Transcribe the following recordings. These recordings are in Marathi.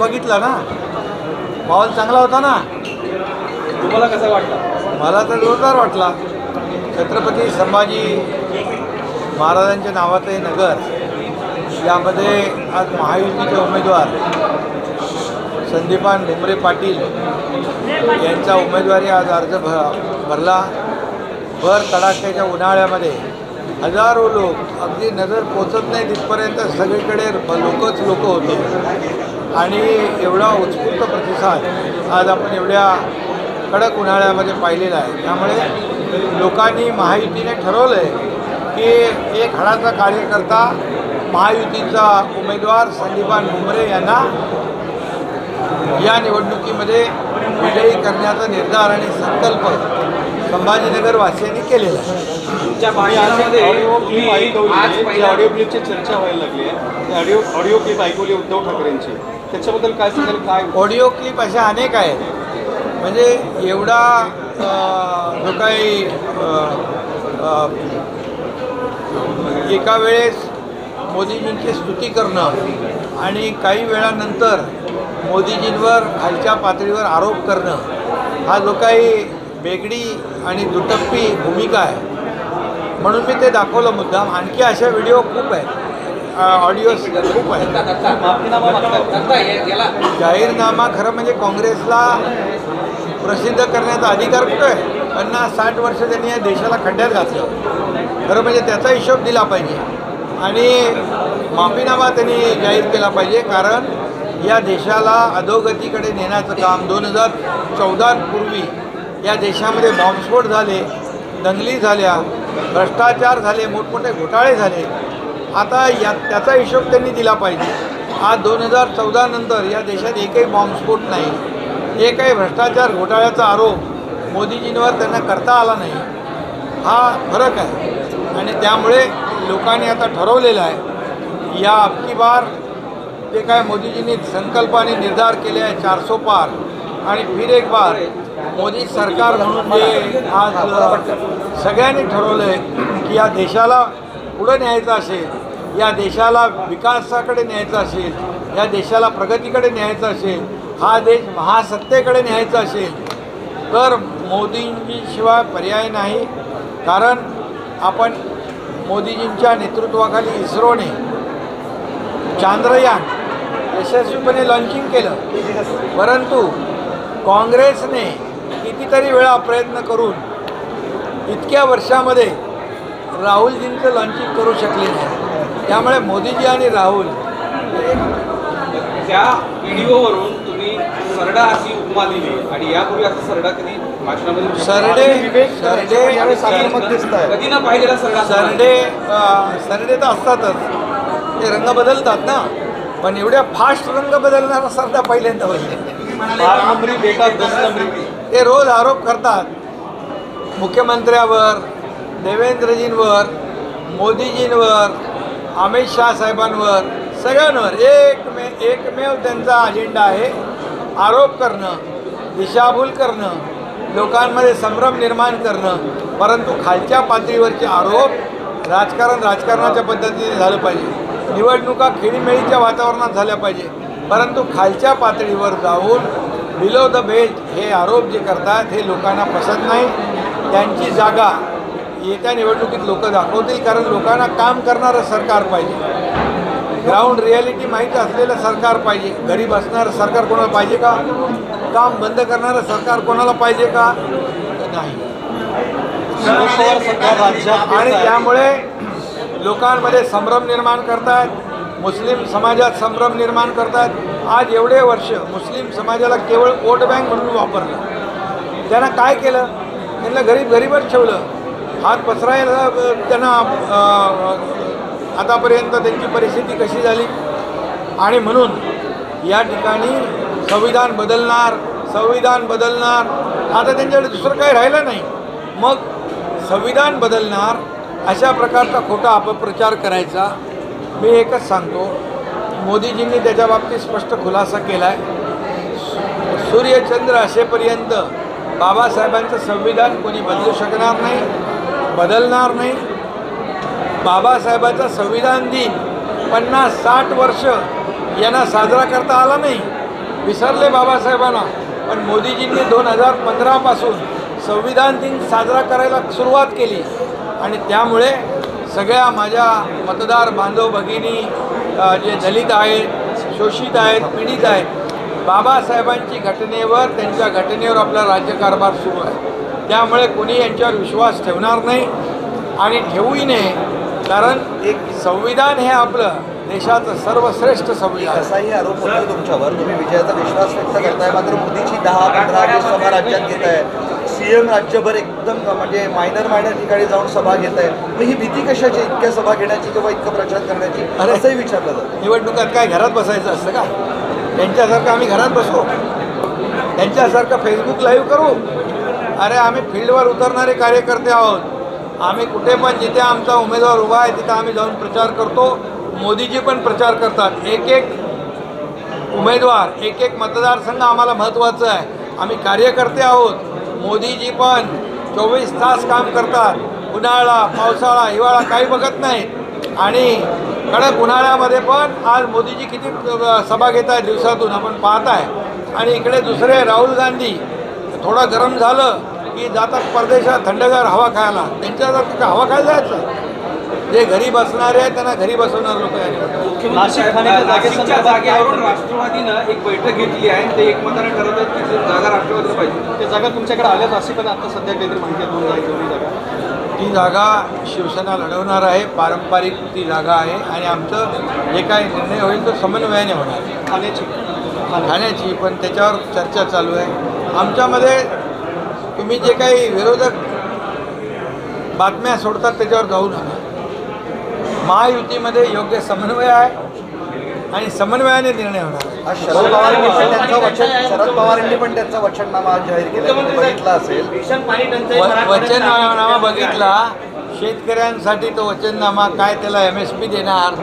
बघितला ना, माहोल चांगला होता ना. तुम्हाला कसा वाटला? मला तर जोरदार वाटला. छत्रपती संभाजी महाराजांच्या नावाचं हे नगर, यामध्ये आज महायुतीचे उमेदवार संदीपान भुमरे पाटील यांचा उमेदवारी आज अर्ज भरला. भर तडाख्याच्या उन्हाळ्यामध्ये हजारो लोक, अगदी नजर पोचत नाही तिथपर्यंत सगळीकडे लोक होते आणि एवढा उत्स्फूर्त प्रतिसाद आज आपण एवढ्या कडक उन्हाळ्यामध्ये पाहिलेला आहे. त्यामुळे लोकांनी महायुतीने ठरवलं आहे की एक हाडाचा कार्यकर्ता महायुतीचा उमेदवार संदीपान भुमरे यांना या निवडणुकीमध्ये विजयी करण्याचा निर्धार आणि संकल्प संभाजीनगर वासियांनी केलेला आहे. तुमच्या भाषणामध्ये ऑडिओ क्लिपची चर्चा व्हायला लागली आहे. ऑडिओ क्लिप ऐकवली उद्धव ठाकरेंची, त्याच्याबद्दल काय सांगाल? काय ऑडिओ क्लिप अशा अनेक आहेत. म्हणजे एवढा जो काही एका वेळेस मोदीजींची स्तुती करणं आणि काही वेळानंतर मोदीजींवर खालच्या पातळीवर आरोप करणं, हा जो काही वेगळी आणि दुटप्पी भूमिका आहे. म्हणून मी ते दाखवलं मुद्दाम. आणखी अशा व्हिडिओ खूप आहेत, ऑडिओज खूप आहेत. जाहीरनामा खरं म्हणजे काँग्रेसला प्रसिद्ध करण्याचा अधिकार कुठं आहे? 50-60 वर्ष त्यांनी या देशाला खड्ड्यात घातलं. खरं म्हणजे त्याचा हिशोब दिला पाहिजे आणि माफीनामा त्यांनी जाहीर केला पाहिजे. कारण या देशाला अधोगतीकडे नेण्याचं काम 2014 पूर्वी या देशामध्ये बॉम्बस्फोट झाले, दंगली झाल्या, भ्रष्टाचार झाले, मोठमोठे घोटाळे झाले. आता त्याचा हिशोब त्यांनी दिला पाहिजे. आज 2014 नंतर या देशात एकही बॉम्बस्फोट नाही, एकही भ्रष्टाचार घोटाळ्याचा आरोप मोदीजींवर त्यांना करता आला नाही. हा फरक आहे आणि त्यामुळे लोकांनी आता ठरवलेलं आहे या अबकी बार जे काय मोदीजींनी संकल्प आणि निर्धार केले आहे 400 पार, आणि फिर एक बार मोदी सरकार म्हणून जे आज सगळ्यांनी ठरवलं आहे की या देशाला पुढं न्यायचं असेल, या देशाला विकासाकडे न्यायचं असेल, या देशाला प्रगतीकडे न्यायचं असेल, हा देश महासत्तेकडे न्यायचा असेल तर मोदींशिवाय पर्याय नाही. कारण आपण मोदीजींच्या नेतृत्वाखाली इस्रोने चांद्रयान यशस्वीपणे लॉन्चिंग केलं, परंतु काँग्रेसने कितीतरी वेळा प्रयत्न करून इतक्या वर्षामध्ये राहुलजींचं लॉन्चिंग करू शकले नाही. त्यामुळे मोदीजी आणि राहुल त्या व्हिडिओवरून तुम्ही सरडा अशी उपमा दिली आणि यापूर्वी असं सरडा कधी भाषणामध्ये सरडे कधी ना पाहिलेला सरडे तर असतातच, ते रंग बदलतात ना, पण एवढ्या फास्ट रंग बदलणारा सरडा पहिल्यांदा होईल. ते रोज आरोप करतात मुख्यमंत्र्यावर, देवेंद्रजींवर, मोदीजींवर, अमित शाह साहेबांवर, सगळ्यांवर एकमेव त्यांचा अजेंडा आहे आरोप करणं, दिशाभूल करणं, लोकांमध्ये संभ्रम निर्माण करणं. परंतु खालच्या पातळीवरचे आरोप राजकारणाच्या पद्धतीने झालं पाहिजे. निवडणुका खेळीमेळीच्या वातावरणात झाल्या पाहिजे, परंतु खालच्या पातळीवर जाऊन बिलो द बेल्ट हे आरोप जे करतात हे लोकांना पसंत नाही. त्यांची जागा येत्या निवडणुकीत लोक दाखवतील. कारण लोकांना काम करणारं सरकार पाहिजे, ग्राउंड रियालिटी माहीत असलेलं सरकार पाहिजे. घरी बसणारं सरकार कोणाला पाहिजे का? काम बंद करणारं सरकार कोणाला पाहिजे का? नाही. आणि त्यामुळे लोकांमध्ये संभ्रम निर्माण करतात, मुस्लिम समाजात संभ्रम निर्माण करतात. आज एवढे वर्ष मुस्लिम समाजाला केवळ वोट बँक म्हणून वापरलं. त्यांना काय केलं? त्यांना गरीबच ठेवलं, हात पसरायला त्यांना आतापर्यंत त्यांची परिस्थिती कशी झाली. आणि म्हणून या ठिकाणी संविधान बदलणार आता त्यांच्याकडे दुसरं काही राहिलं नाही. मग संविधान बदलणार अशा प्रकारचा खोटा अपप्रचार करायचा. मी एकच सांगतो, मोदीजींनी त्याच्या बाबतीत स्पष्ट खुलासा केला आहे. सूर्यचंद्र असेपर्यंत बाबासाहेबांचं संविधान कोणी बदलू शकणार नाही, बदलणार नाही. बाबासाहेबांचा संविधान दिन 50-60 वर्ष यांना साजरा करता आला नाही. विसरले बाबासाहेबांना, पण मोदीजींनी 2015पासून संविधान दिन साजरा करायला सुरुवात केली आणि त्यामुळे सगळ्या माझ्या मतदार बांधव भगिनी जे दलित आहेत, शोषित आहेत, पीडित आहेत, बाबासाहेबांची घटनेवर, त्यांच्या घटनेवर आपला राज्यकारभार सुरू आहे. त्यामुळे कोणी यांच्यावर विश्वास ठेवणार नाही आणि ठेवूही नये, कारण एक संविधान हे आपलं देशाचं सर्वश्रेष्ठ संविधान. असाही आरोप होतो तुमच्यावर, तुम्ही विजयाचा विश्वास व्यक्त करताय, मात्र मोदीची 10-15 सभा राज्यात घेत आहे, सीएम राज्यभर एकदम म्हणजे मायनर ठिकाणी जाऊन सभा घेत आहे. मग ही भीती कशाची, इतक्या सभा घेण्याची किंवा इतकं प्रचार करण्याची, असंही विचारलं जातं. निवडणुकात काय घरात बसायचं असतं का? त्यांच्यासारखं आम्ही घरात बसू, त्यांच्यासारखं फेसबुक लाईव्ह करू? अरे आम्ही फील्डवर उतरणारे कार्यकर्ते आहोत. आम्ही कुठे पण जिथे आमचा उमेदवार उभा आहे तिथं आम्ही जाऊन प्रचार करतो. मोदीजी पण प्रचार करतात. एक उमेदवार, एक मतदारसंघ आम्हाला महत्त्वाचं आहे. आम्ही कार्यकर्ते आहोत. मोदीजी पण 24 तास काम करतात. उन्हाळा, पावसाळा, हिवाळा काही बघत नाहीत आणि कडक उन्हाळ्यामध्ये पण आज मोदीजी किती सभा घेत आहेत दिवसातून आपण पाहत आहे. आणि इकडे दुसरे राहुल गांधी थोडं गरम झालं की जातात परदेशात थंडगार हवा खायला. त्यांच्यासारखं हवा खायला जायचं. जे घरी बसणारे आहेत त्यांना घरी बसवणार लोक आहेत. नाशिकच्या जागेवरून राष्ट्रवादीनं एक बैठक घेतली आहे आणि ते एकमताने ठरवत आहेत की जागा राष्ट्रवादीला पाहिजे. त्या जागा तुमच्याकडे आल्यात अशी पण आता सध्या काहीतरी माहिती आहे, दोन्ही जागा. ती जागा शिवसेना लढवणार आहे. पारंपरिक ती जागा आहे आणि आमचं जे काही निर्णय होईल तो समन्वयाने होणार. ठाण्याची पण त्याच्यावर चर्चा चालू आहे. आमच्यामध्ये तुम्ही जे काही विरोधक बातम्या सोडतात त्याच्यावर जाऊ नका. महायुतीमध्ये योग्य समन्वय आहे आणि समन्वयाने निर्णय होणार. आज शरद पवारांनी पण त्यांचा वचननामा आज जाहीर केला, तुम्ही बघितला असेल. वचननामा बघितला. शेतकऱ्यांसाठी तो वचननामा काय, त्याला MSP देणार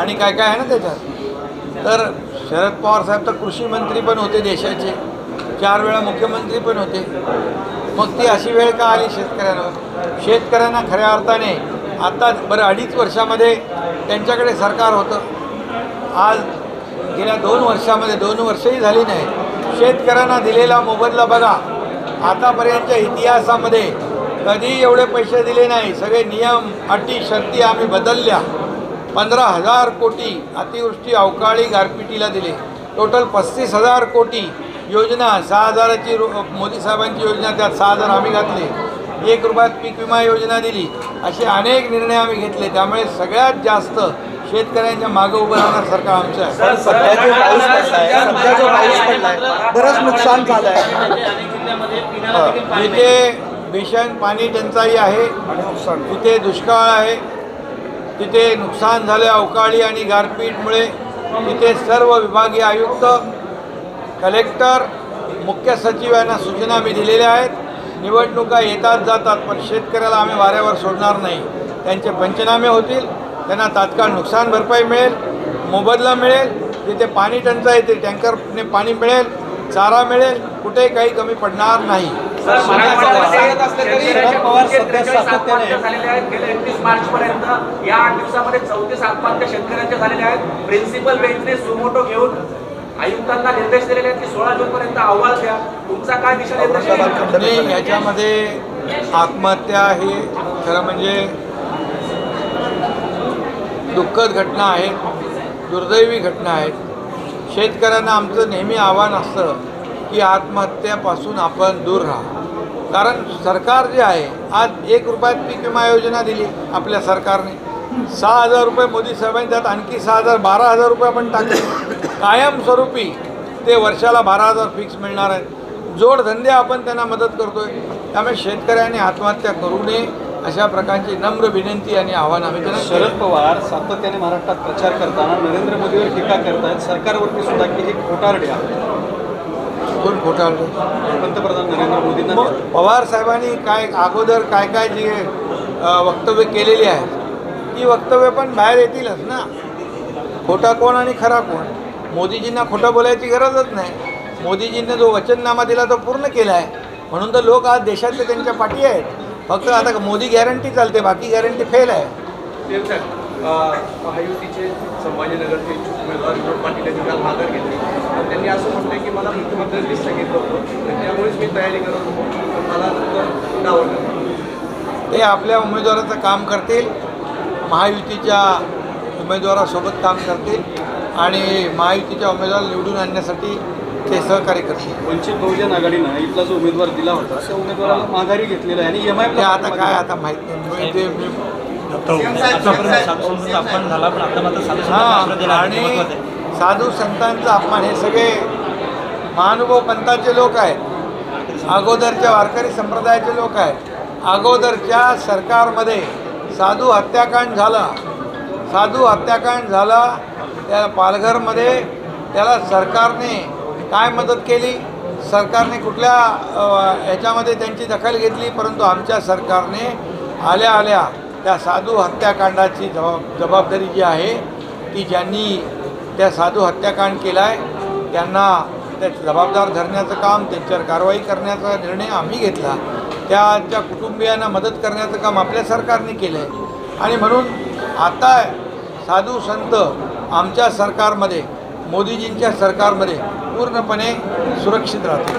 आणि काय काय आहे ना त्याच्यात. तर शरद पवार साहेब तर कृषी मंत्री पण होते देशाचे, 4 वेळा मुख्यमंत्री पण होते. मग ती अशी वेळ का आली शेतकऱ्यांवर? शेतकऱ्यांना खऱ्या अर्थाने आता बरं 2.5 वर्षामध्ये त्यांच्याकडे सरकार होतं. आज गेल्या 2 वर्षामध्ये, 2 वर्षही झाली नाही, शेतकऱ्यांना दिलेला मोबदला बघा. आतापर्यंतच्या इतिहासामध्ये कधी एवढे पैसे दिले नाही. सगळे नियम, अटी, शर्ती आम्ही बदलल्या. 15,000 कोटी अतिवृष्टी, अवकाळी, गारपिटीला दिले. टोटल 35,000 कोटी योजना. 6,000ची मोदी साहेबांची योजना, त्यात 6,000 आम्ही घातले. 1 रुपयात पीक विमा योजना दिली. असे अनेक निर्णय आम्ही घेतले. त्यामुळे सगळ्यात जास्त शेतकऱ्यांच्या मागं उभं राहणार सरकार आमचं आहे. सध्या जो पाऊस पडलाय बरंच नुकसान झालं आहे. जिथे भीषण पाणी टंचाई आहे, तिथे दुष्काळ आहे, तिथे नुकसान झालं अवकाळी आणि गारपीटमुळे. तिथे सर्व विभागीय आयुक्त, कलेक्टर, मुख्य सचिव यांना सूचना मी दिलेल्या आहेत. निवडणुका येतात जातात, पण शेतकऱ्याला आम्ही वाऱ्यावर सोडणार नाही. त्यांचे पंचनामे होतील, त्यांना तात्काळ नुकसान भरपाई मिळेल, मोबदला मिळेल. जिथे पाणी टंचाई ते टँकरने पाणी मिळेल, चारा मिळेल, कुठे काही कमी पडणार नाही. गेल्या 31 मार्चपर्यंत या 8 दिवसामध्ये 34 आत्महत्या शेतकऱ्यांच्या झालेल्या आहेत. प्रिन्सिपल बेंचने सुमोटो घेऊन आयुक्तांना निर्देश दिलेले आहेत की 16 जूनपर्यंत अहवाल द्या. तुमचा काय दिशानिर्देश आहे? याच्यामध्ये आत्महत्या ही खरं म्हणजे दुःखद घटना आहेत, दुर्दैवी घटना आहेत. शेतकऱ्यांना आमचं नेहमी आव्हान असतं की आत्महत्यापासून आपण दूर राहा. कारण सरकार जे आहे, आज 1 रुपयात पीक विमा योजना दिली आपल्या सरकारने. 6,000 रुपये मोदी साहेबांनी, त्यात आणखी 6,000, 12,000 रुपये आपण टाकले. कायमस्वरूपी ते वर्षाला 12,000 फिक्स मिळणार आहेत. जोडधंदे आपण त्यांना मदत करतोय. त्यामुळे शेतकऱ्यांनी आत्महत्या करू नये अशा प्रकारची नम्र विनंती आणि आव्हान आम्ही त्यांना. शरद पवार सातत्याने महाराष्ट्रात प्रचार करताना नरेंद्र मोदीवर टीका करतायत, सरकारवरती सुद्धा की हे खोटारडे आहे. कोण खोटारडे? पंतप्रधान नरेंद्र मोदींना. पवार साहेबांनी काय अगोदर काय काय जी वक्तव्य केलेली आहेत ती वक्तव्य पण बाहेर येतीलच ना. खोटा कोण आणि खरा कोण? मोदीजींना खोटं बोलायची गरजच नाही. मोदीजींनी जो वचननामा दिला तो पूर्ण केला आहे. म्हणून तर लोक आज देशातले त्यांच्या पाठी आहेत. फक्त आता मोदी गॅरंटी चालते, बाकी गॅरंटी फेल आहे. महायुतीचे संभाजीनगरचे इच्छुक उमेदवार विनोद पाटील यांनी काल माघार घेतली. तर त्यांनी असं म्हटलं की मला मुख्यमंत्र्यांनी सांगितलं होतं, तर त्यामुळेच मी तयारी करत होतो, तर मला नंतर डावललं. ते आपल्या उमेदवाराचं काम करतील, महायुतीच्या उमेदवारासोबत काम करतील आणि महायुतीच्या उमेदवार निवडून आणण्यासाठी ते सहकार्य करतील. वंचित बहुजन आघाडीनं इथला जो उमेदवार दिला होता त्या उमेदवाराला माघारी घेतलेला आहे आणि ते आता काय आता माहीत नाही ते अपमान झाला पण आता मात्र हां आणि साधू संतांचा अपमान हे सगळे महानुभव पंथाचे लोक आहेत, अगोदरच्या वारकरी संप्रदायाचे लोक आहेत. अगोदरच्या सरकारमध्ये साधू हत्याकांड झाला त्या पालघरमध्ये. त्याला सरकारने काय मदत केली, सरकारने कुठल्या ह्याच्यामध्ये त्यांची दखल घेतली, परंतु आमच्या सरकारने आल्या त्या साधू हत्याकांडाची जबाबदारी जी आहे ती ज्यांनी त्या साधू हत्याकांड केला आहे त्यांना त्या जबाबदार धरण्याचं काम, त्यांच्यावर कारवाई करण्याचा निर्णय आम्ही घेतला. त्यांच्या कुटुंबियांना मदत करण्याचं काम आपल्या सरकारने केलं आहे आणि म्हणून आता साधू संत आमच्या सरकारमध्ये, मोदीजींच्या सरकारमध्ये पूर्णपणे सुरक्षित राहतील.